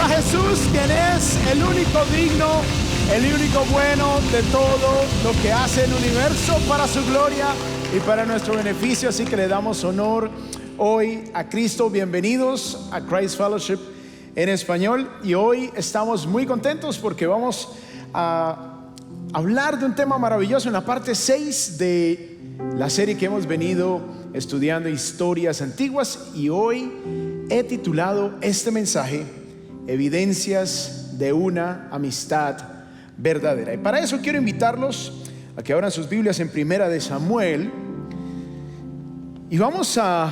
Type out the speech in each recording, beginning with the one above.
a Jesús, quien es el único digno, el único bueno de todo lo que hace el universo para su gloria y para nuestro beneficio. Así que le damos honor hoy a Cristo. Bienvenidos a Christ Fellowship en español. Y hoy estamos muy contentos porque vamos a hablar de un tema maravilloso en la parte 6 de la serie que hemos venido estudiando, historias antiguas. Y hoy he titulado este mensaje: Evidencias de una amistad verdadera. Y para eso quiero invitarlos a que abran sus Biblias en Primera de Samuel, y vamos a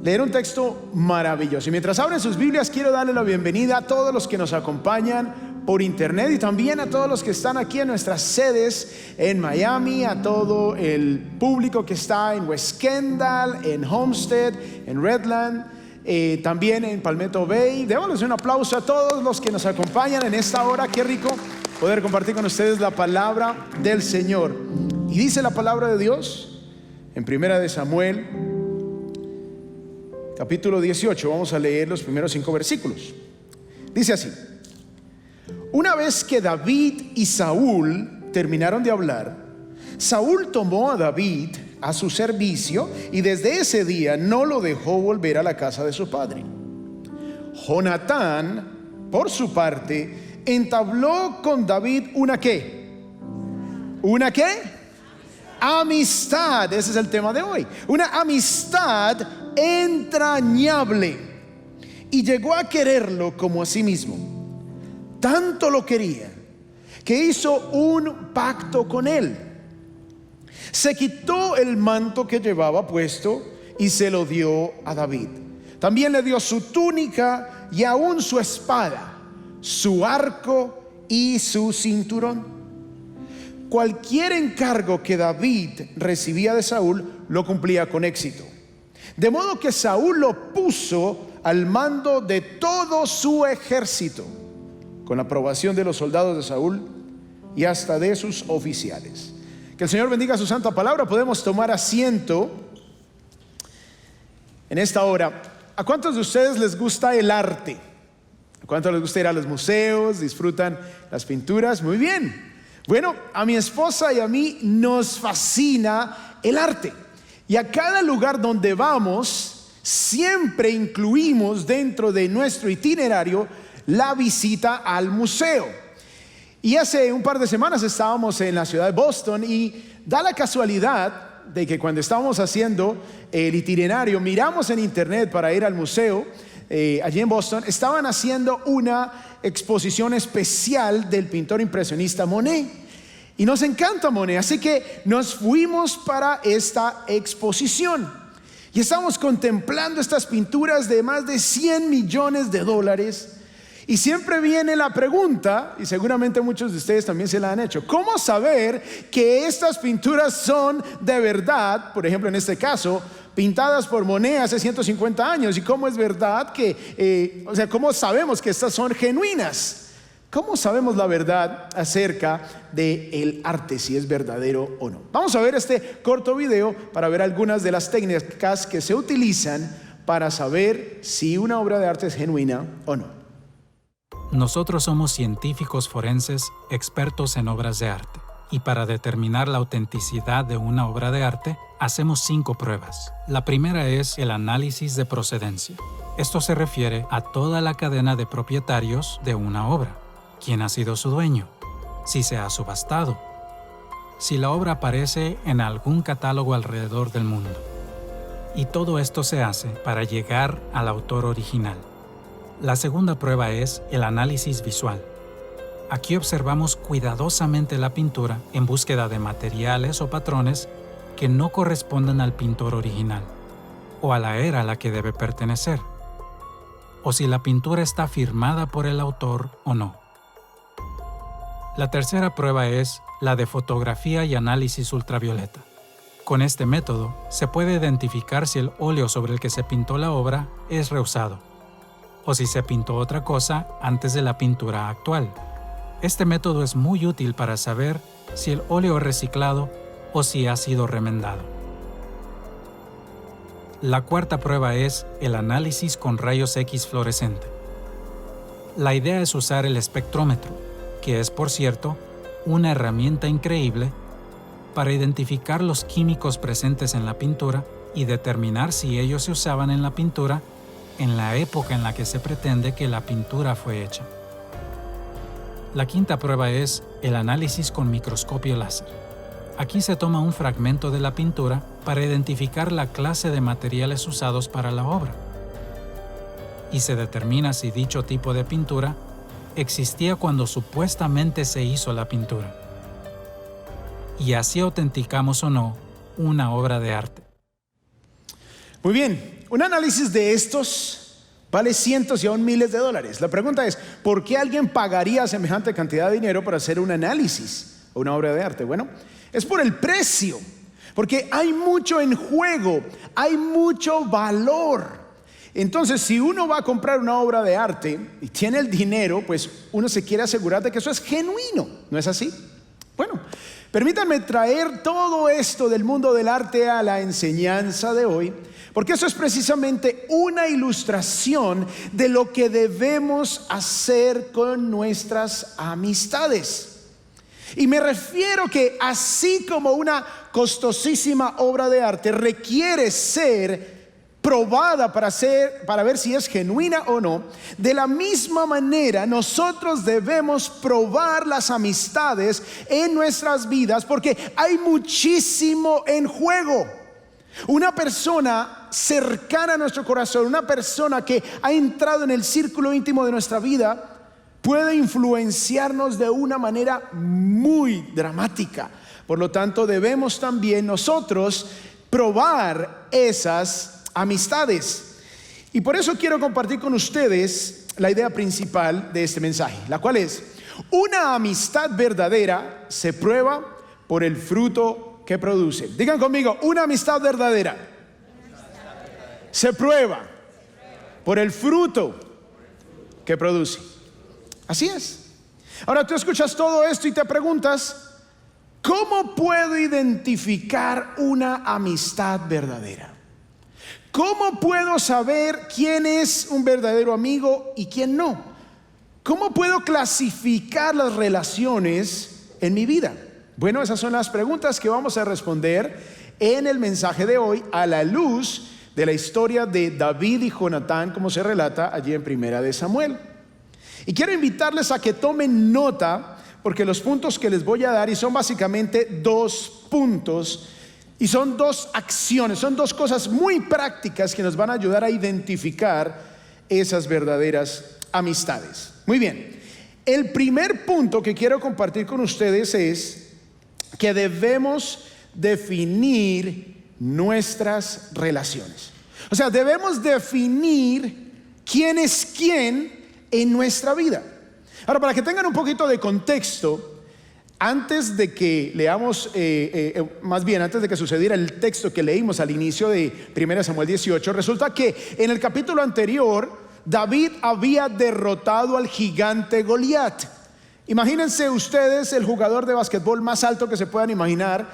leer un texto maravilloso. Y mientras abren sus Biblias, quiero darle la bienvenida a todos los que nos acompañan por internet y también a todos los que están aquí en nuestras sedes en Miami, a todo el público que está en West Kendall, en Homestead, en Redland, también en Palmetto Bay. Démosles un aplauso a todos los que nos acompañan en esta hora. Qué rico poder compartir con ustedes la palabra del Señor. Y dice la palabra de Dios en Primera de Samuel, capítulo 18. Vamos a leer los primeros 5 versículos. Dice así: Una vez que David y Saúl terminaron de hablar, Saúl tomó a David a su servicio y desde ese día no lo dejó volver a la casa de su padre. Jonatán, por su parte, entabló con David una ¿qué? ¿Una qué? Amistad. Ese es el tema de hoy. Una amistad entrañable. Y llegó a quererlo como a sí mismo. Tanto lo quería que hizo un pacto con él. Se quitó el manto que llevaba puesto y se lo dio a David. También le dio su túnica y aún su espada, su arco y su cinturón. Cualquier encargo que David recibía de Saúl lo cumplía con éxito. De modo que Saúl lo puso al mando de todo su ejército, con la aprobación de los soldados de Saúl y hasta de sus oficiales. Que el Señor bendiga su santa palabra. Podemos tomar asiento en esta hora. ¿A cuántos de ustedes les gusta el arte? ¿A cuántos les gusta ir a los museos? ¿Disfrutan las pinturas? Muy bien. Bueno, a mi esposa y a mí nos fascina el arte. Y a cada lugar donde vamos, siempre incluimos dentro de nuestro itinerario la visita al museo. Y hace un par de semanas estábamos en la ciudad de Boston y da la casualidad de que cuando estábamos haciendo el itinerario, miramos en internet para ir al museo allí en Boston. Estaban haciendo una exposición especial del pintor impresionista Monet. Y nos encanta Monet, así que nos fuimos para esta exposición. Y estamos contemplando estas pinturas de más de $100 millones. Y siempre viene la pregunta, y seguramente muchos de ustedes también se la han hecho: ¿cómo saber que estas pinturas son de verdad? Por ejemplo, en este caso, pintadas por Monet hace 150 años. ¿Y cómo es verdad que, cómo sabemos que estas son genuinas? ¿Cómo sabemos la verdad acerca del arte, si es verdadero o no? Vamos a ver este corto video para ver algunas de las técnicas que se utilizan para saber si una obra de arte es genuina o no. Nosotros somos científicos forenses expertos en obras de arte, y para determinar la autenticidad de una obra de arte, hacemos 5 pruebas. La primera es el análisis de procedencia. Esto se refiere a toda la cadena de propietarios de una obra. ¿Quién ha sido su dueño? Si se ha subastado. Si la obra aparece en algún catálogo alrededor del mundo. Y todo esto se hace para llegar al autor original. La segunda prueba es el análisis visual. Aquí observamos cuidadosamente la pintura en búsqueda de materiales o patrones que no correspondan al pintor original o a la era a la que debe pertenecer, o si la pintura está firmada por el autor o no. La tercera prueba es la de fotografía y análisis ultravioleta. Con este método se puede identificar si el óleo sobre el que se pintó la obra es rehusado, o si se pintó otra cosa antes de la pintura actual. Este método es muy útil para saber si el óleo es reciclado o si ha sido remendado. La cuarta prueba es el análisis con rayos X fluorescente. La idea es usar el espectrómetro, que es, por cierto, una herramienta increíble para identificar los químicos presentes en la pintura y determinar si ellos se usaban en la pintura en la época en la que se pretende que la pintura fue hecha. La quinta prueba es el análisis con microscopio láser. Aquí se toma un fragmento de la pintura para identificar la clase de materiales usados para la obra. Y se determina si dicho tipo de pintura existía cuando supuestamente se hizo la pintura. Y así autenticamos o no una obra de arte. Muy bien, un análisis de estos vale cientos y aún miles de dólares. La pregunta es, ¿por qué alguien pagaría semejante cantidad de dinero para hacer un análisis o una obra de arte? Bueno, es por el precio, porque hay mucho en juego, hay mucho valor. Entonces, si uno va a comprar una obra de arte y tiene el dinero, pues uno se quiere asegurar de que eso es genuino, ¿no es así? Bueno, permítanme traer todo esto del mundo del arte a la enseñanza de hoy, porque eso es precisamente una ilustración de lo que debemos hacer con nuestras amistades. Y me refiero que así como una costosísima obra de arte requiere ser probada para ver si es genuina o no, de la misma manera nosotros debemos probar las amistades en nuestras vidas, porque hay muchísimo en juego. Una persona cercana a nuestro corazón, una persona que ha entrado en el círculo íntimo de nuestra vida, puede influenciarnos de una manera muy dramática. Por lo tanto, debemos también nosotros probar esas amistades. Y por eso quiero compartir con ustedes la idea principal de este mensaje, la cual es: una amistad verdadera se prueba por el fruto que produce. Digan conmigo, una amistad verdadera se prueba por el fruto que produce. Así es. Ahora tú escuchas todo esto y te preguntas, ¿cómo puedo identificar una amistad verdadera? ¿Cómo puedo saber quién es un verdadero amigo y quién no? ¿Cómo puedo clasificar las relaciones en mi vida? Bueno, esas son las preguntas que vamos a responder en el mensaje de hoy a la luz de la historia de David y Jonatán, como se relata allí en Primera de Samuel. Y quiero invitarles a que tomen nota, porque los puntos que les voy a dar, y son básicamente 2 puntos, y son 2 acciones, son 2 cosas muy prácticas que nos van a ayudar a identificar esas verdaderas amistades. Muy bien, el primer punto que quiero compartir con ustedes es que debemos definir nuestras relaciones. O sea, debemos definir quién es quién en nuestra vida. Ahora, para que tengan un poquito de contexto, antes de que leamos, más bien antes de que sucediera el texto que leímos al inicio de 1 Samuel 18, resulta que en el capítulo anterior David había derrotado al gigante Goliat. Imagínense ustedes el jugador de basquetbol más alto que se puedan imaginar.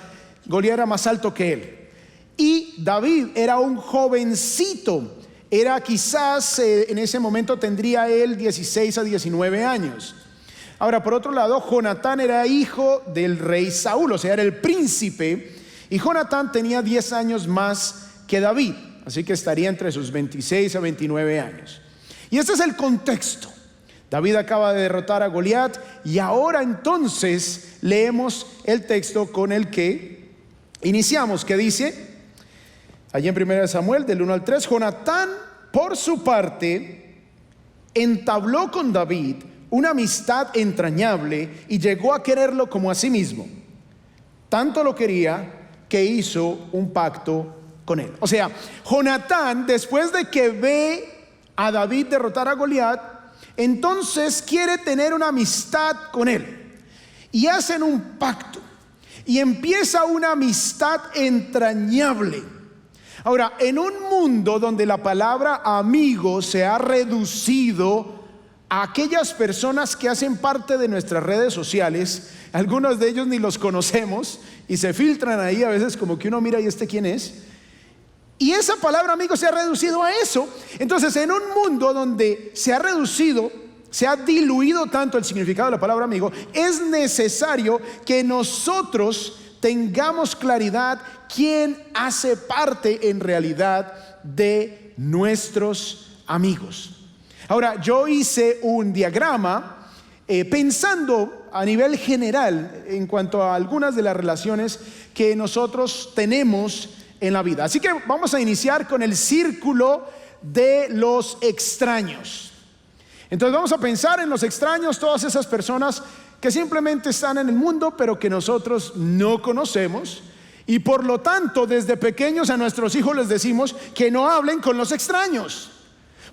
Goliat era más alto que él. Y David era un jovencito. Era quizás en ese momento tendría él 16 a 19 años. Ahora, por otro lado, Jonatán era hijo del rey Saúl, o sea, era el príncipe. Y Jonatán tenía 10 años más que David. Así que estaría entre sus 26 a 29 años. Y este es el contexto. David acaba de derrotar a Goliat y ahora entonces leemos el texto con el que iniciamos, que dice, allí en 1 Samuel del 1 al 3, Jonatán por su parte entabló con David una amistad entrañable y llegó a quererlo como a sí mismo. Tanto lo quería que hizo un pacto con él. O sea, Jonatán, después de que ve a David derrotar a Goliat, entonces quiere tener una amistad con él y hacen un pacto y empieza una amistad entrañable. Ahora, en un mundo donde la palabra amigo se ha reducido a aquellas personas que hacen parte de nuestras redes sociales, algunos de ellos ni los conocemos y se filtran ahí a veces como que uno mira y quién es. Y esa palabra amigo se ha reducido a eso. Entonces, en un mundo donde se ha reducido se ha diluido tanto el significado de la palabra amigo, es necesario que nosotros tengamos claridad quién hace parte en realidad de nuestros amigos. Ahora, yo hice un diagrama pensando a nivel general en cuanto a algunas de las relaciones que nosotros tenemos en la vida. Así que vamos a iniciar con el círculo de los extraños. Entonces vamos a pensar en los extraños, todas esas personas que simplemente están en el mundo pero que nosotros no conocemos, y por lo tanto desde pequeños a nuestros hijos les decimos que no hablen con los extraños,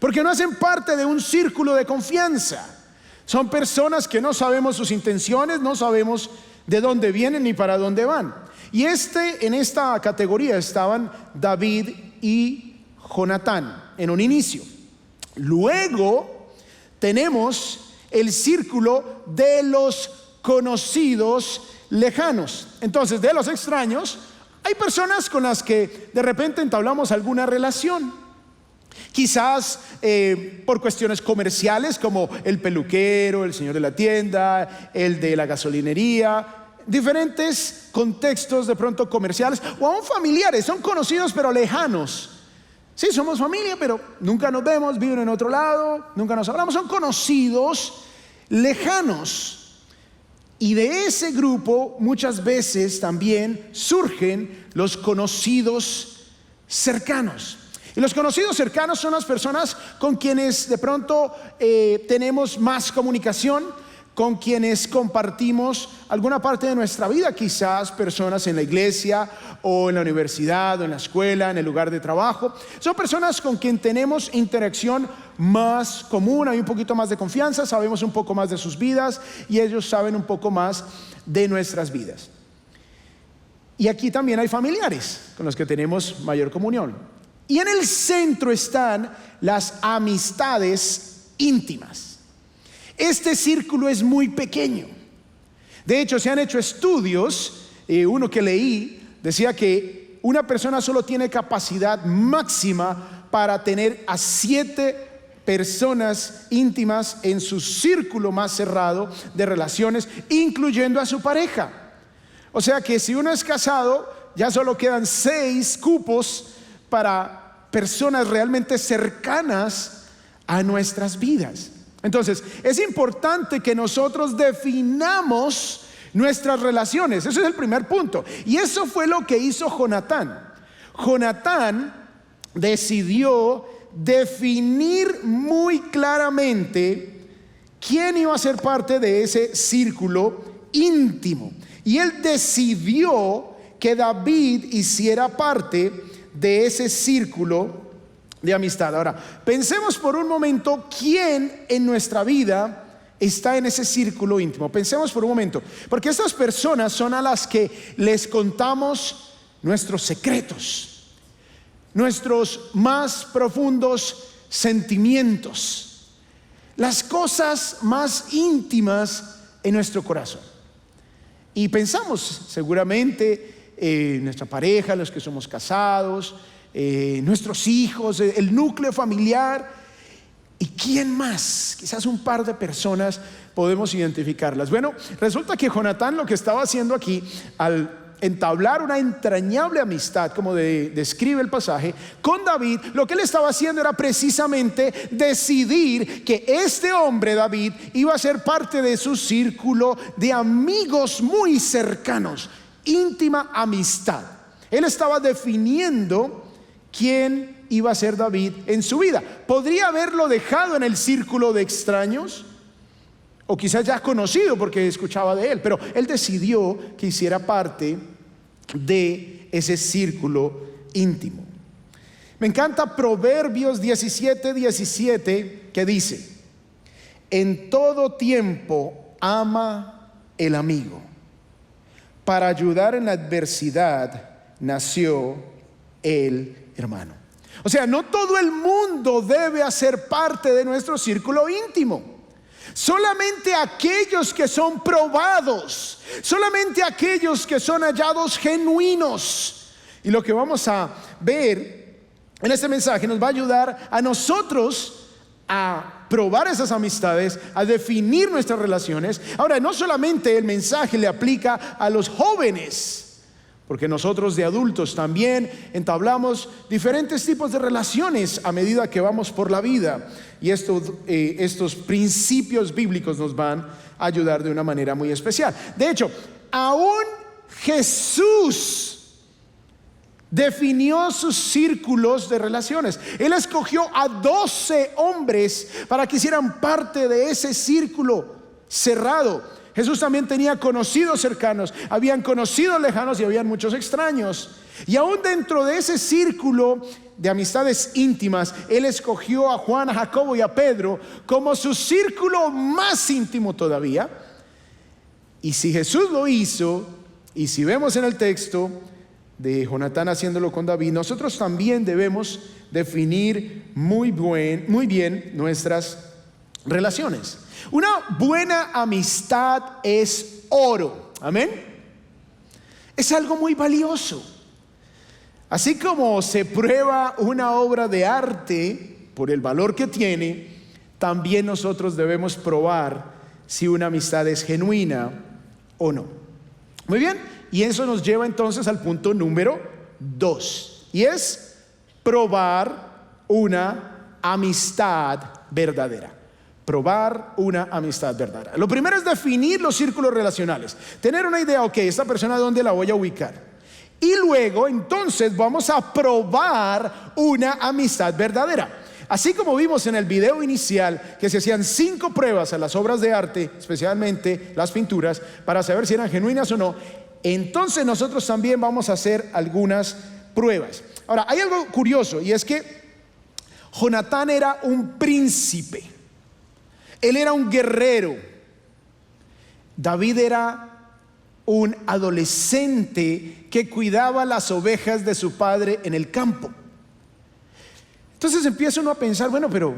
porque no hacen parte de un círculo de confianza. Son personas que no sabemos sus intenciones, no sabemos de dónde vienen ni para dónde van. Y en esta categoría estaban David y Jonatán en un inicio. Luego tenemos el círculo de los conocidos lejanos. Entonces, de los extraños, hay personas con las que de repente entablamos alguna relación. Quizás por cuestiones comerciales, como el peluquero, el señor de la tienda, el de la gasolinería, diferentes contextos de pronto comerciales, o aún familiares. Son conocidos pero lejanos. Sí, somos familia, pero nunca nos vemos, viven en otro lado, nunca nos hablamos. Son conocidos lejanos. Y de ese grupo muchas veces también surgen los conocidos cercanos. Y los conocidos cercanos son las personas con quienes de pronto tenemos más comunicación, con quienes compartimos alguna parte de nuestra vida, quizás personas en la iglesia o en la universidad o en la escuela, en el lugar de trabajo. Son personas con quien tenemos interacción más común, hay un poquito más de confianza, sabemos un poco más de sus vidas y ellos saben un poco más de nuestras vidas. Y aquí también hay familiares con los que tenemos mayor comunión. Y en el centro están las amistades íntimas. Este círculo es muy pequeño. De hecho, se han hecho estudios, uno que leí decía que una persona solo tiene capacidad máxima para tener a 7 personas íntimas en su círculo más cerrado de relaciones, incluyendo a su pareja. O sea que si uno es casado, ya solo quedan 6 cupos para personas realmente cercanas a nuestras vidas. Entonces, es importante que nosotros definamos nuestras relaciones. Ese es el primer punto. Y eso fue lo que hizo Jonatán. Jonatán decidió definir muy claramente quién iba a ser parte de ese círculo íntimo. Y él decidió que David hiciera parte de ese círculo de amistad. Ahora, pensemos por un momento quién en nuestra vida está en ese círculo íntimo. Pensemos por un momento, porque estas personas son a las que les contamos nuestros secretos, nuestros más profundos sentimientos, las cosas más íntimas en nuestro corazón. Y pensamos seguramente en nuestra pareja, los que somos casados, nuestros hijos, el núcleo familiar. ¿Y quién más? Quizás un par de personas podemos identificarlas. Bueno, resulta que Jonatán lo que estaba haciendo aquí, al entablar una entrañable amistad, como describe el pasaje, con David, lo que él estaba haciendo era precisamente decidir que este hombre, David, iba a ser parte de su círculo de amigos muy cercanos, íntima amistad. Él estaba definiendo quién iba a ser David en su vida. Podría haberlo dejado en el círculo de extraños, o quizás ya conocido porque escuchaba de él, pero él decidió que hiciera parte de ese círculo íntimo. Me encanta Proverbios 17:17, que dice: en todo tiempo ama el amigo, para ayudar en la adversidad nació el hermano. O sea, no todo el mundo debe hacer parte de nuestro círculo íntimo. Solamente aquellos que son probados, solamente aquellos que son hallados genuinos. Y lo que vamos a ver en este mensaje nos va a ayudar a nosotros a probar esas amistades, a definir nuestras relaciones. Ahora, no solamente el mensaje le aplica a los jóvenes, porque nosotros de adultos también entablamos diferentes tipos de relaciones a medida que vamos por la vida. Y estos principios bíblicos nos van a ayudar de una manera muy especial. De hecho, aún Jesús definió sus círculos de relaciones. Él escogió a 12 hombres para que hicieran parte de ese círculo cerrado. Jesús también tenía conocidos cercanos, habían conocidos lejanos y habían muchos extraños. Y aún dentro de ese círculo de amistades íntimas, Él escogió a Juan, a Jacobo y a Pedro como su círculo más íntimo todavía. Y si Jesús lo hizo, y si vemos en el texto de Jonatán haciéndolo con David, nosotros también debemos definir muy bien nuestras relaciones. Una buena amistad es oro, amén. Es algo muy valioso. Así como se prueba una obra de arte por el valor que tiene, también nosotros debemos probar si una amistad es genuina o no. Muy bien, y eso nos lleva entonces al punto número 2, y es probar una amistad verdadera. Probar una amistad verdadera. Lo primero es definir los círculos relacionales. Tener una idea, ok, esta persona ¿dónde la voy a ubicar? Y luego entonces vamos a probar una amistad verdadera. Así como vimos en el video inicial que se hacían 5 pruebas a las obras de arte, especialmente las pinturas, para saber si eran genuinas o no, entonces nosotros también vamos a hacer algunas pruebas. Ahora, hay algo curioso, y es que Jonatán era un príncipe. Él era un guerrero. David era un adolescente que cuidaba las ovejas de su padre en el campo. Entonces empieza uno a pensar, bueno, pero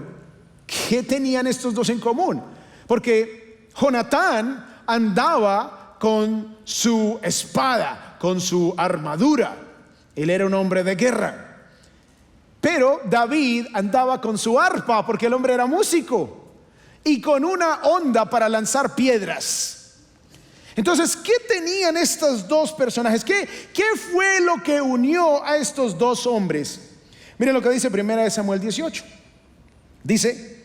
¿qué tenían estos dos en común? Porque Jonatán andaba con su espada, con su armadura. Él era un hombre de guerra. Pero David andaba con su arpa, porque el hombre era músico, y con una honda para lanzar piedras. Entonces, ¿qué tenían estos dos personajes? ¿Qué fue lo que unió a estos dos hombres? Miren lo que dice 1 Samuel 18. Dice: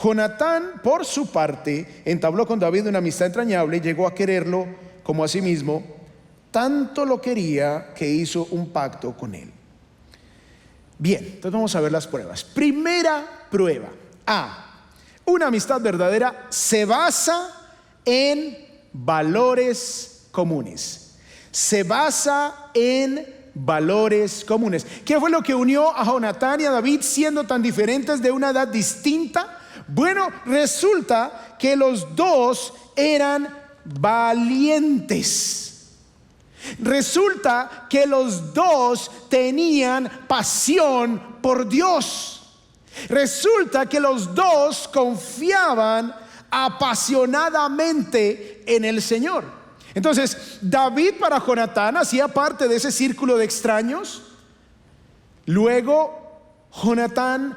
Jonatán, por su parte, entabló con David una amistad entrañable y llegó a quererlo como a sí mismo. Tanto lo quería que hizo un pacto con él. Bien, entonces vamos a ver las pruebas. Primera prueba. Una amistad verdadera se basa en valores comunes. Se basa en valores comunes. ¿Qué fue lo que unió a Jonatán y a David siendo tan diferentes de una edad distinta? Bueno, resulta que los dos eran valientes. Resulta que los dos tenían pasión por Dios. Resulta que los dos confiaban apasionadamente en el Señor. Entonces, David para Jonatán hacía parte de ese círculo de extraños. Luego, Jonatán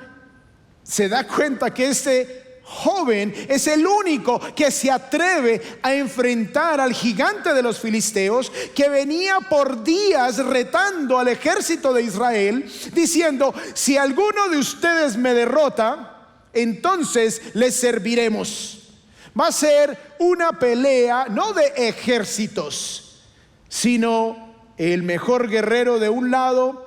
se da cuenta que este joven es el único que se atreve a enfrentar al gigante de los filisteos, que venía por días retando al ejército de Israel, diciendo: si alguno de ustedes me derrota, entonces les serviremos. Va a ser una pelea no de ejércitos, sino el mejor guerrero de un lado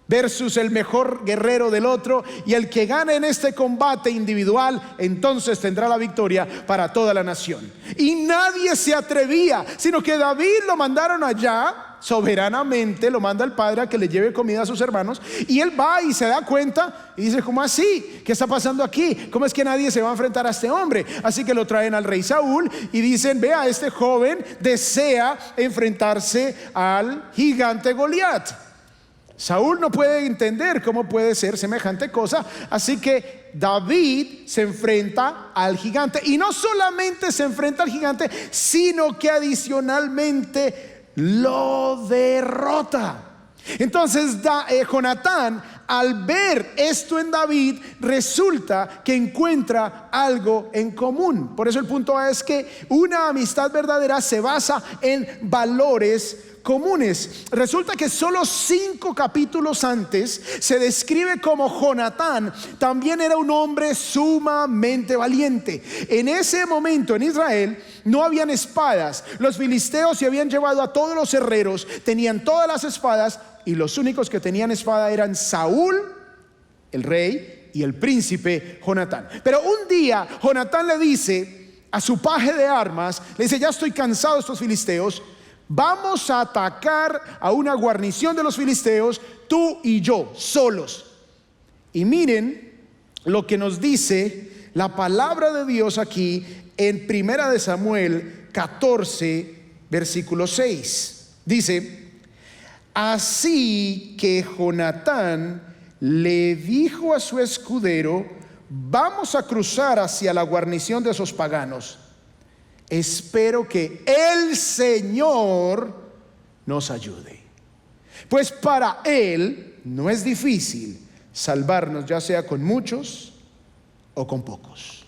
versus el mejor guerrero del otro, y el que gane en este combate individual, entonces tendrá la victoria para toda la nación. Y nadie se atrevía, sino que David lo mandaron allá, soberanamente lo manda el padre a que le lleve comida a sus hermanos, y él va y se da cuenta y dice: ¿cómo así? ¿Qué está pasando aquí? ¿Cómo es que nadie se va a enfrentar a este hombre? Así que lo traen al rey Saúl y dicen: vea, este joven desea enfrentarse al gigante Goliat. Saúl no puede entender cómo puede ser semejante cosa, así que David se enfrenta al gigante, y no solamente se enfrenta al gigante, sino que adicionalmente lo derrota. Entonces Jonatán al ver esto en David, resulta que encuentra algo en común. Por eso el punto es que una amistad verdadera se basa en valores comunes. Resulta que solo 5 capítulos antes se describe como Jonatán también era un hombre sumamente valiente. En ese momento en Israel no habían espadas. Los filisteos se habían llevado a todos los herreros, tenían todas las espadas, y los únicos que tenían espada eran Saúl, el rey, y el príncipe Jonatán. Pero un día Jonatán le dice a su paje de armas, le dice: ya estoy cansado de estos filisteos, vamos a atacar a una guarnición de los filisteos, tú y yo, solos. Y miren lo que nos dice la palabra de Dios aquí en 1 de Samuel 14, versículo 6. Dice: así que Jonatán le dijo a su escudero: vamos a cruzar hacia la guarnición de esos paganos. Espero que el Señor nos ayude, pues para Él no es difícil salvarnos, ya sea con muchos o con pocos.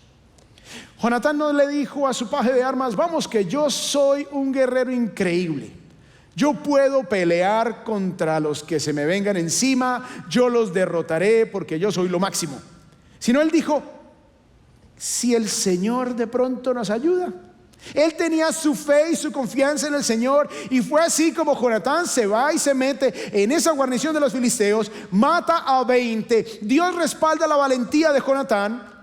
Jonatán no le dijo a su paje de armas: vamos, que yo soy un guerrero increíble, yo puedo pelear contra los que se me vengan encima, yo los derrotaré porque yo soy lo máximo. Sino él dijo: si el Señor de pronto nos ayuda. Él tenía su fe y su confianza en el Señor, y fue así como Jonatán se va y se mete en esa guarnición de los filisteos, mata a 20. Dios respalda la valentía de Jonatán,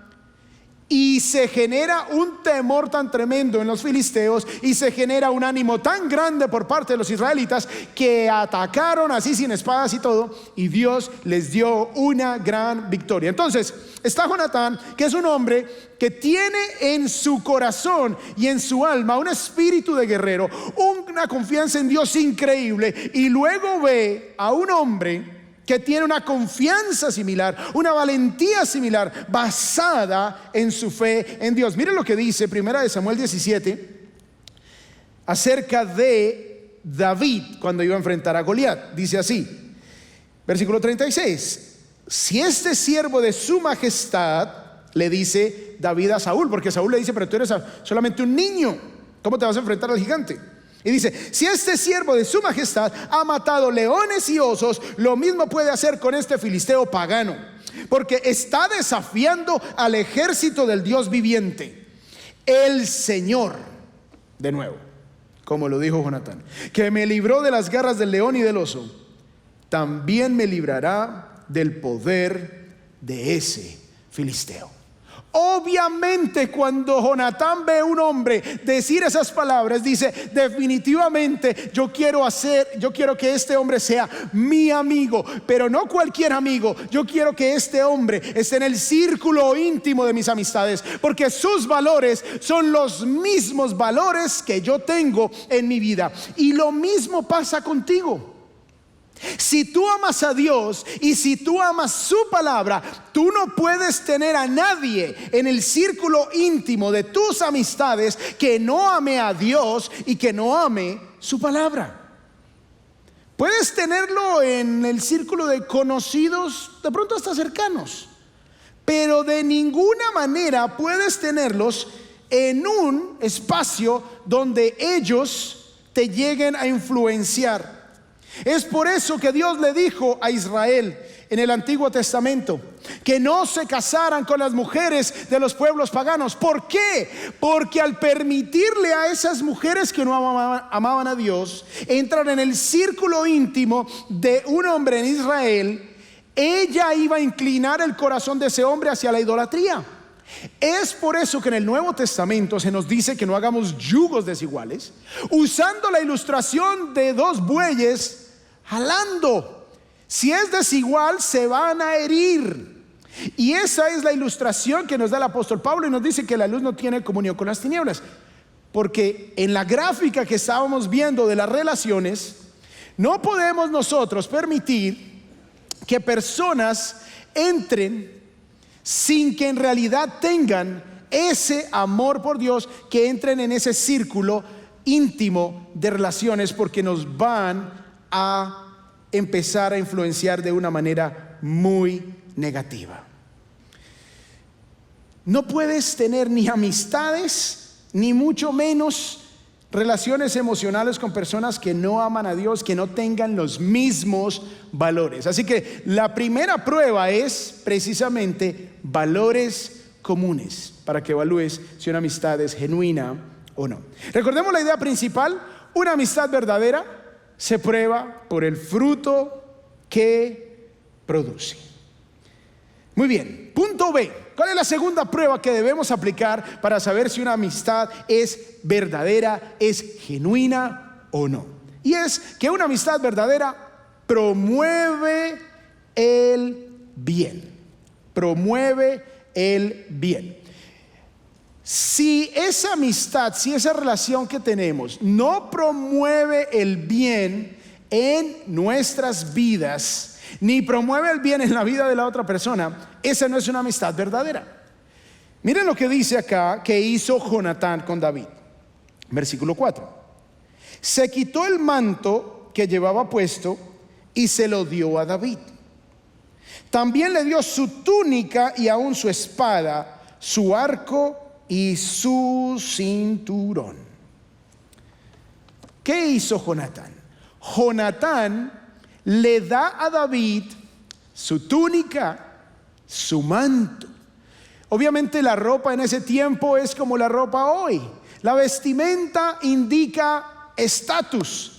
y se genera un temor tan tremendo en los filisteos, y se genera un ánimo tan grande por parte de los israelitas, que atacaron así sin espadas y todo, y Dios les dio una gran victoria. Entonces está Jonatán, que es un hombre que tiene en su corazón y en su alma un espíritu de guerrero, una confianza en Dios increíble, y luego ve a un hombre que tiene una confianza similar, una valentía similar, basada en su fe en Dios. Miren lo que dice 1 de Samuel 17 acerca de David cuando iba a enfrentar a Goliat. Dice así, versículo 36: si este siervo de su majestad, le dice David a Saúl, porque Saúl le dice: pero tú eres solamente un niño, ¿cómo te vas a enfrentar al gigante? Y dice: si este siervo de su majestad ha matado leones y osos, lo mismo puede hacer con este filisteo pagano, porque está desafiando al ejército del Dios viviente. El Señor, de nuevo, como lo dijo Jonatán, que me libró de las garras del león y del oso, también me librará del poder de ese filisteo. Obviamente, cuando Jonatán ve a un hombre decir esas palabras, dice: definitivamente yo quiero que este hombre sea mi amigo, pero no cualquier amigo. Yo quiero que este hombre esté en el círculo íntimo de mis amistades, porque sus valores son los mismos valores que yo tengo en mi vida. Y lo mismo pasa contigo. Si tú amas a Dios y si tú amas su palabra, tú no puedes tener a nadie en el círculo íntimo de tus amistades que no ame a Dios y que no ame su palabra. Puedes tenerlo en el círculo de conocidos, de pronto hasta cercanos, pero de ninguna manera puedes tenerlos en un espacio donde ellos te lleguen a influenciar. Es por eso que Dios le dijo a Israel en el Antiguo Testamento que no se casaran con las mujeres de los pueblos paganos. ¿Por qué? Porque al permitirle a esas mujeres que no amaban a Dios entrar en el círculo íntimo de un hombre en Israel, ella iba a inclinar el corazón de ese hombre hacia la idolatría. Es por eso que en el Nuevo Testamento se nos dice que no hagamos yugos desiguales, usando la ilustración de 2 bueyes jalando. Si es desigual, se van a herir. Y esa es la ilustración que nos da el apóstol Pablo, y nos dice que la luz no tiene comunión con las tinieblas, porque en la gráfica que estábamos viendo de las relaciones, no podemos nosotros permitir que personas entren sin que en realidad tengan ese amor por Dios, que entren en ese círculo íntimo de relaciones, porque nos van a empezar a influenciar de una manera muy negativa. No puedes tener ni amistades, ni mucho menos relaciones emocionales con personas que no aman a Dios, que no tengan los mismos valores. Así que la primera prueba es precisamente valores comunes, para que evalúes si una amistad es genuina o no. Recordemos la idea principal: una amistad verdadera se prueba por el fruto que produce. Muy bien, punto B. ¿Cuál es la segunda prueba que debemos aplicar para saber si una amistad es verdadera, es genuina o no? Y es que una amistad verdadera promueve el bien. Promueve el bien. Si esa amistad, si esa relación que tenemos no promueve el bien en nuestras vidas, ni promueve el bien en la vida de la otra persona, esa no es una amistad verdadera. Miren lo que dice acá que hizo Jonatán con David. Versículo 4. Se quitó el manto que llevaba puesto y se lo dio a David. También le dio su túnica y aún su espada, su arco y su cinturón. ¿Qué hizo Jonatán? Jonatán le da a David su túnica, su manto. Obviamente la ropa en ese tiempo es como la ropa hoy. La vestimenta indica estatus.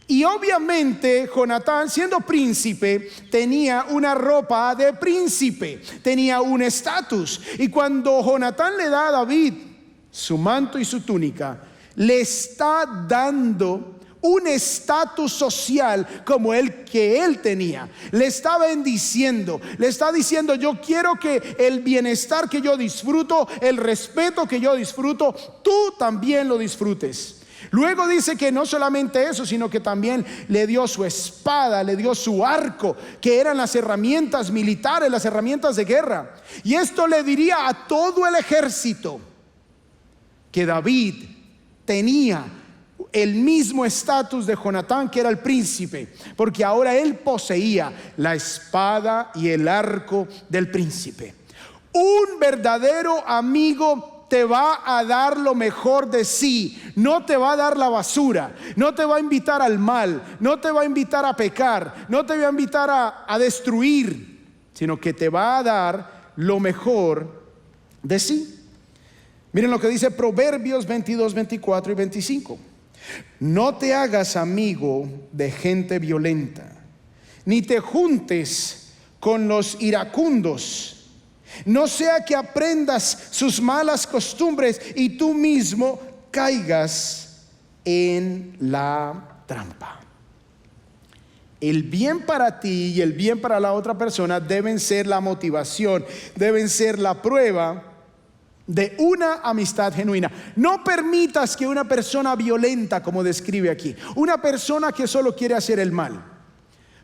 Y obviamente Jonatán, siendo príncipe, tenía una ropa de príncipe, tenía un estatus. Y cuando Jonatán le da a David su manto y su túnica, le está dando un estatus social como el que él tenía. Le está bendiciendo, le está diciendo: yo quiero que el bienestar que yo disfruto, el respeto que yo disfruto, tú también lo disfrutes. Luego dice que no solamente eso, sino que también le dio su espada, le dio su arco, que eran las herramientas militares, las herramientas de guerra. Y esto le diría a todo el ejército que David tenía el mismo estatus de Jonatán, que era el príncipe, porque ahora él poseía la espada y el arco del príncipe. Un verdadero amigo te va a dar lo mejor de sí, no te va a dar la basura, no te va a invitar al mal, no te va a invitar a pecar, no te va a invitar a destruir, sino que te va a dar lo mejor de sí. Miren lo que dice Proverbios 22, 24 y 25. No te hagas amigo de gente violenta, ni te juntes con los iracundos, no sea que aprendas sus malas costumbres y tú mismo caigas en la trampa. El bien para ti y el bien para la otra persona deben ser la motivación, deben ser la prueba de una amistad genuina. No permitas que una persona violenta, como describe aquí, una persona que solo quiere hacer el mal,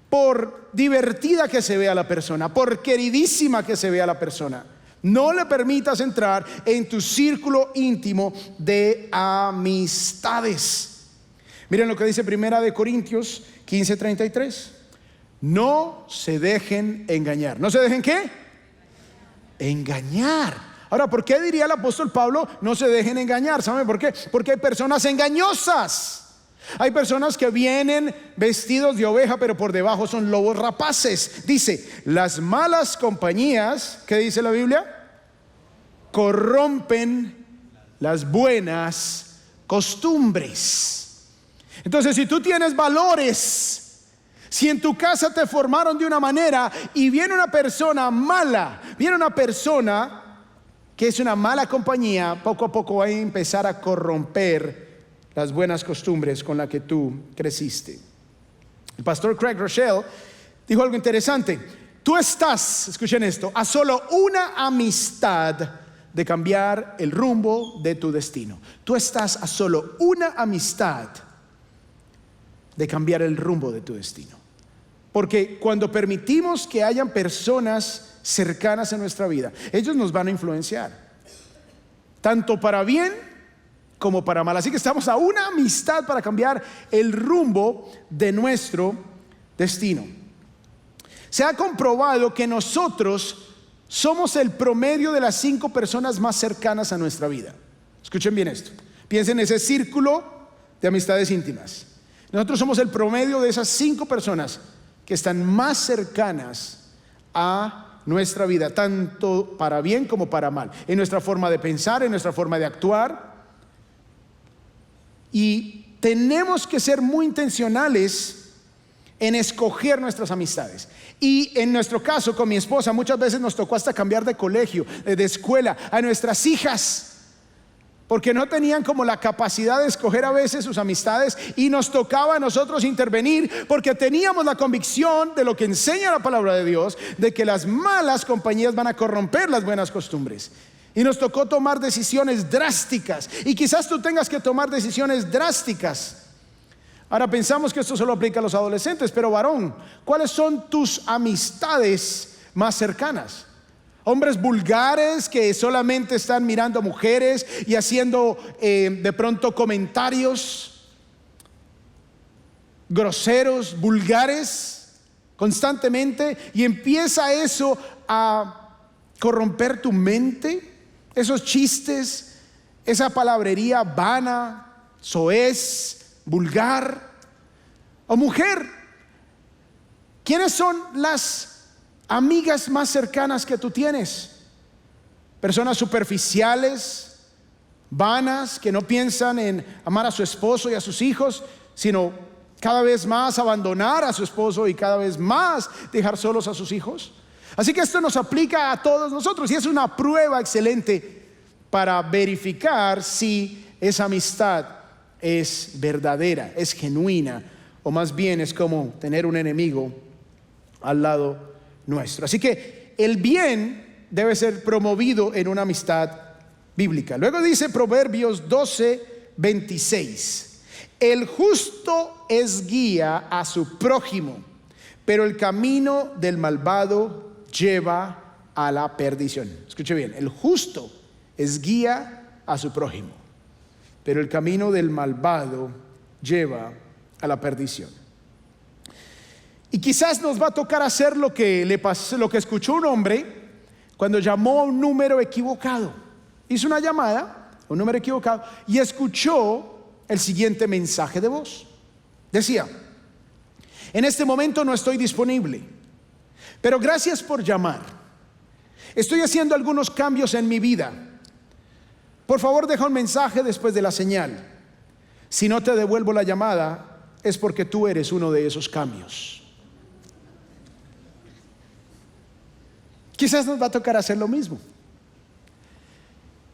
por divertida que se vea la persona, por queridísima que se vea la persona, no le permitas entrar en tu círculo íntimo de amistades. Miren lo que dice Primera de Corintios 15:33. No se dejen engañar. ¿No se dejen qué? Engañar. Ahora, ¿por qué diría el apóstol Pablo no se dejen engañar? ¿Saben por qué? Porque hay personas engañosas. Hay personas que vienen vestidos de oveja, pero por debajo son lobos rapaces. Dice, las malas compañías, ¿qué dice la Biblia? Corrompen las buenas costumbres. Entonces, si tú tienes valores, si en tu casa te formaron de una manera y viene una persona mala, viene una persona que es una mala compañía, poco a poco va a empezar a corromper las buenas costumbres con las que tú creciste. El pastor Craig Rochelle dijo algo interesante. Tú estás, escuchen esto, a solo una amistad de cambiar el rumbo de tu destino. Tú estás a solo una amistad de cambiar el rumbo de tu destino. Porque cuando permitimos que hayan personas cercanas en nuestra vida, ellos nos van a influenciar, tanto para bien como para mal. Así que estamos a una amistad para cambiar el rumbo de nuestro destino. Se ha comprobado que nosotros somos el promedio de las 5 personas más cercanas a nuestra vida. Escuchen bien esto. Piensen en ese círculo de amistades íntimas. Nosotros somos el promedio de esas 5 personas que están más cercanas a nuestra vida, tanto para bien como para mal, en nuestra forma de pensar, en nuestra forma de actuar. Y tenemos que ser muy intencionales en escoger nuestras amistades. Y en nuestro caso, con mi esposa, muchas veces nos tocó hasta cambiar de colegio, de escuela, a nuestras hijas, porque no tenían como la capacidad de escoger a veces sus amistades, y nos tocaba a nosotros intervenir, porque teníamos la convicción de lo que enseña la palabra de Dios, de que las malas compañías van a corromper las buenas costumbres. Y nos tocó tomar decisiones drásticas, y quizás tú tengas que tomar decisiones drásticas. Ahora pensamos que esto solo aplica a los adolescentes, pero varón, ¿cuáles son tus amistades más cercanas? Hombres vulgares que solamente están mirando mujeres y haciendo de pronto comentarios groseros, vulgares constantemente, y empieza eso a corromper tu mente. Esos chistes, esa palabrería vana, soez, vulgar. O mujer, ¿quiénes son las amigas más cercanas que tú tienes? Personas superficiales, vanas, que no piensan en amar a su esposo y a sus hijos, sino cada vez más abandonar a su esposo y cada vez más dejar solos a sus hijos. Así que esto nos aplica a todos nosotros, y es una prueba excelente para verificar si esa amistad es verdadera, es genuina, o más bien es como tener un enemigo al lado nuestro. Así que el bien debe ser promovido en una amistad bíblica. Luego dice Proverbios 12:26: el justo es guía a su prójimo, pero el camino del malvado lleva a la perdición. Escuche bien, el justo es guía a su prójimo, pero el camino del malvado lleva a la perdición. Y quizás nos va a tocar hacer lo que le pasó, lo que escuchó un hombre cuando llamó a un número equivocado. Hizo una llamada a un número equivocado y escuchó el siguiente mensaje de voz. Decía: en este momento no estoy disponible, pero gracias por llamar. Estoy haciendo algunos cambios en mi vida. Por favor, deja un mensaje después de la señal. Si no te devuelvo la llamada, es porque tú eres uno de esos cambios. Quizás nos va a tocar hacer lo mismo.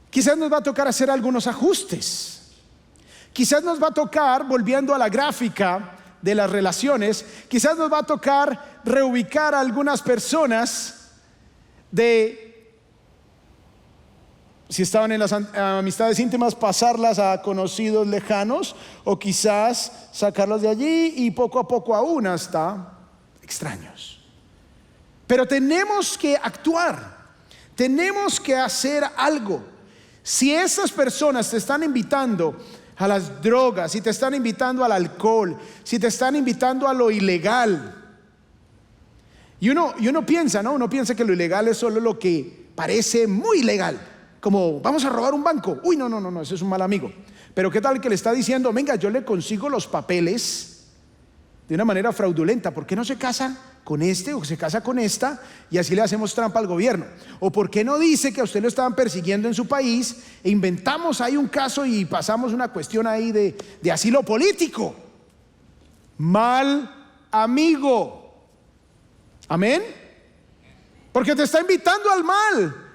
Quizás nos va a tocar hacer algunos ajustes. Quizás nos va a tocar, volviendo a la gráfica de las relaciones, quizás nos va a tocar reubicar a algunas personas si estaban en las amistades íntimas, pasarlas a conocidos lejanos, o quizás sacarlas de allí y poco a poco aún hasta extraños. Pero tenemos que actuar, tenemos que hacer algo. Si esas personas te están invitando a las drogas, si te están invitando al alcohol, si te están invitando a lo ilegal, y uno piensa, ¿no? Uno piensa que lo ilegal es solo lo que parece muy legal, como vamos a robar un banco. Uy, no, ese es un mal amigo. Pero qué tal que le está diciendo: venga, yo le consigo los papeles de una manera fraudulenta, ¿por qué no se casa con este o se casa con esta y así le hacemos trampa al gobierno? O ¿por qué no dice que a usted lo estaban persiguiendo en su país e inventamos ahí un caso y pasamos una cuestión ahí de asilo político? Mal amigo. Amén. Porque te está invitando al mal.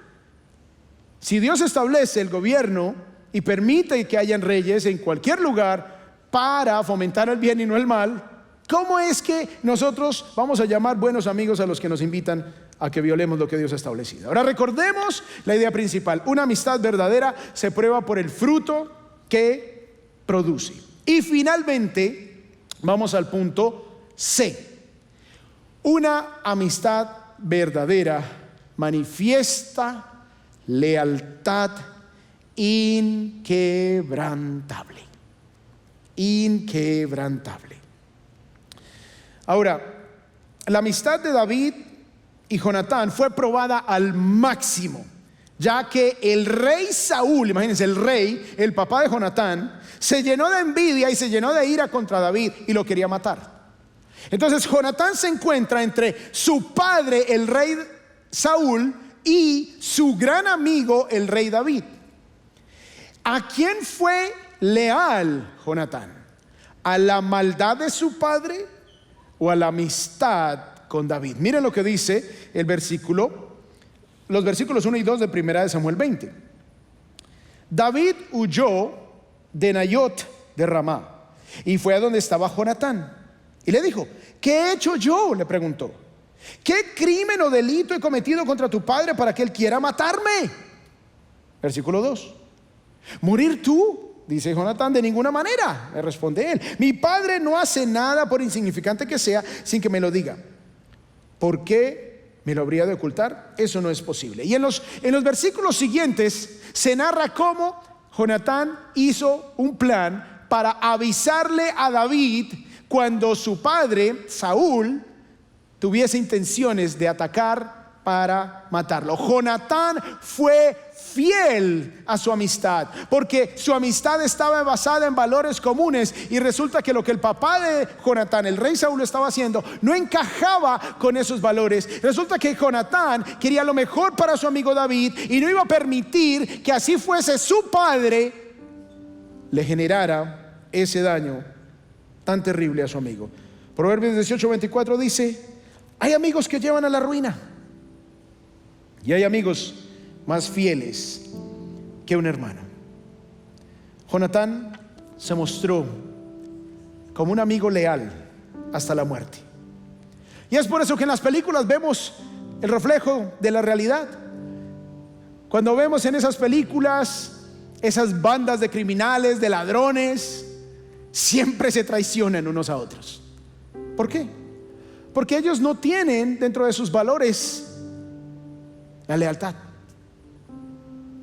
Si Dios establece el gobierno y permite que hayan reyes en cualquier lugar para fomentar el bien y no el mal, ¿cómo es que nosotros vamos a llamar buenos amigos a los que nos invitan a que violemos lo que Dios ha establecido? Ahora recordemos la idea principal: una amistad verdadera se prueba por el fruto que produce. Y finalmente vamos al punto C. Una amistad verdadera manifiesta lealtad inquebrantable. Inquebrantable. Ahora, la amistad de David y Jonatán fue probada al máximo, ya que el rey Saúl, imagínense, el rey, el papá de Jonatán, se llenó de envidia y se llenó de ira contra David y lo quería matar. Entonces Jonatán se encuentra entre su padre, el rey Saúl, y su gran amigo, el rey David. ¿A quién fue leal Jonatán? ¿A la maldad de su padre o a la amistad con David? Miren lo que dice el los versículos 1 y 2 de 1 de Samuel 20. David huyó de Nayot de Ramá y fue a donde estaba Jonatán y le dijo: ¿qué he hecho yo?, le preguntó. ¿Qué crimen o delito he cometido contra tu padre para que él quiera matarme? Versículo 2. ¿Morir tú?, dice Jonatán. De ninguna manera, le responde él. Mi padre no hace nada, por insignificante que sea, sin que me lo diga. ¿Por qué me lo habría de ocultar? Eso no es posible. Y en los versículos siguientes se narra cómo Jonatán hizo un plan para avisarle a David cuando su padre Saúl tuviese intenciones de atacar para matarlo. Jonatán fue fiel a su amistad, porque su amistad estaba basada en valores comunes, y resulta que lo que el papá de Jonatán, el rey Saúl, estaba haciendo no encajaba con esos valores. Resulta que Jonatán quería lo mejor para su amigo David y no iba a permitir que así fuese su padre le generara ese daño tan terrible a su amigo. Proverbios 18:24 dice: hay amigos que llevan a la ruina y hay amigos más fieles que un hermano. Jonatán se mostró como un amigo leal hasta la muerte, y es por eso que en las películas vemos el reflejo de la realidad. Cuando vemos en esas películas esas bandas de criminales, de ladrones, siempre se traicionan unos a otros. ¿Por qué? Porque ellos no tienen dentro de sus valores la lealtad,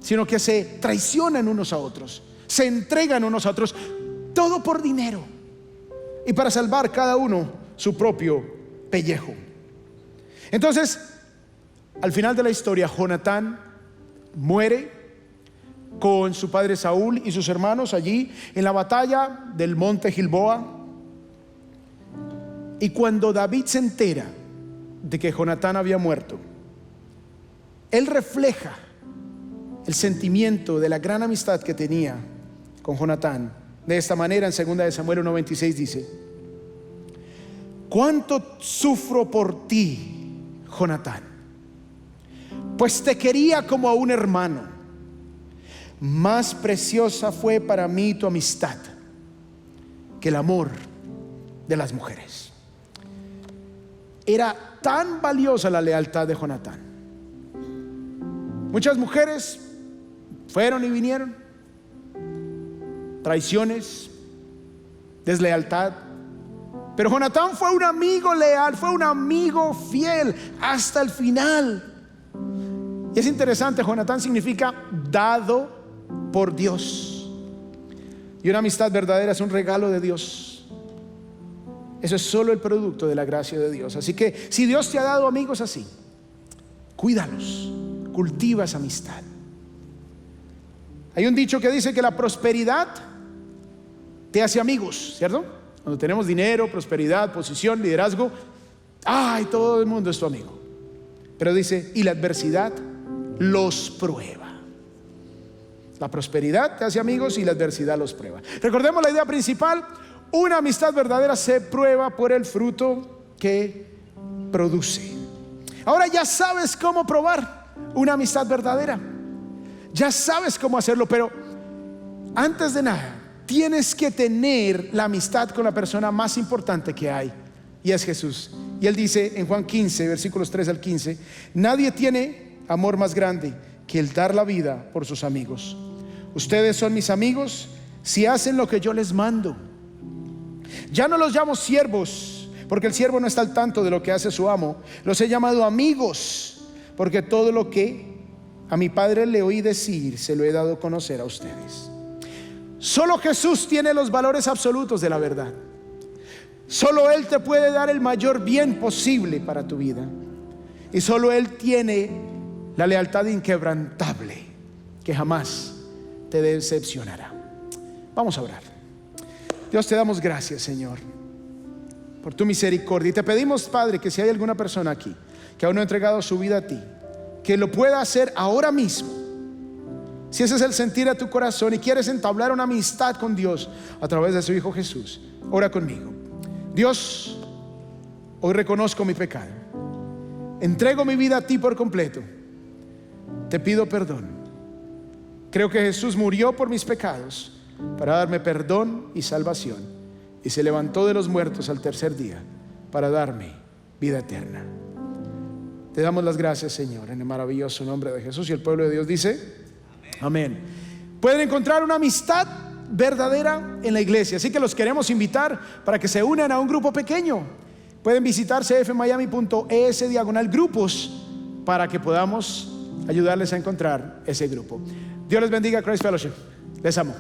sino que se traicionan unos a otros, se entregan unos a otros, todo por dinero y para salvar cada uno su propio pellejo. Entonces, al final de la historia, Jonatán muere con su padre Saúl y sus hermanos allí en la batalla del monte Gilboa. Y cuando David se entera de que Jonatán había muerto, él refleja el sentimiento de la gran amistad que tenía con Jonatán de esta manera. En 2 de Samuel 1:26 dice: cuánto sufro por ti, Jonatán, pues te quería como a un hermano. Más preciosa fue para mí tu amistad que el amor de las mujeres. Era tan valiosa la lealtad de Jonatán. Muchas mujeres fueron y vinieron, traiciones, deslealtad, pero Jonatán fue un amigo leal, fue un amigo fiel hasta el final. Y es interesante, Jonatán significa dado por Dios, y una amistad verdadera es un regalo de Dios. Eso es solo el producto de la gracia de Dios. Así que si Dios te ha dado amigos así, cuídalos, cultiva esa amistad. Hay un dicho que dice que la prosperidad te hace amigos, ¿cierto? Cuando tenemos dinero, prosperidad, posición, liderazgo, ay, todo el mundo es tu amigo. Pero dice, y la adversidad los prueba. La prosperidad te hace amigos y la adversidad los prueba. Recordemos la idea principal: una amistad verdadera se prueba por el fruto que produce. Ahora ya sabes cómo probar una amistad verdadera, ya sabes cómo hacerlo, pero antes de nada tienes que tener la amistad con la persona más importante que hay, y es Jesús. Y él dice en Juan 15, versículos 3 al 15: nadie tiene amor más grande que el dar la vida por sus amigos. Ustedes son mis amigos si hacen lo que yo les mando. Ya no los llamo siervos, porque el siervo no está al tanto de lo que hace su amo. Los he llamado amigos, porque todo lo que a mi Padre le oí decir, se lo he dado a conocer a ustedes. Solo Jesús tiene los valores absolutos de la verdad. Solo Él te puede dar el mayor bien posible para tu vida. Y solo Él tiene la lealtad inquebrantable que jamás te decepcionará. Vamos a orar. Dios, te damos gracias, Señor, por tu misericordia. Y te pedimos, Padre, que si hay alguna persona aquí que aún no ha entregado su vida a ti, que lo pueda hacer ahora mismo. Si ese es el sentir de tu corazón y quieres entablar una amistad con Dios a través de su Hijo Jesús, ora conmigo. Dios, hoy reconozco mi pecado. Entrego mi vida a ti por completo. Te pido perdón. Creo que Jesús murió por mis pecados para darme perdón y salvación, y se levantó de los muertos al tercer día para darme vida eterna. Te damos las gracias, Señor, en el maravilloso nombre de Jesús. Y el pueblo de Dios dice: amén. Pueden encontrar una amistad verdadera en la iglesia, así que los queremos invitar para que se unan a un grupo pequeño. Pueden visitar cfmiami.es/grupos para que podamos ayudarles a encontrar ese grupo. Dios les bendiga, Christ Fellowship. Les amo.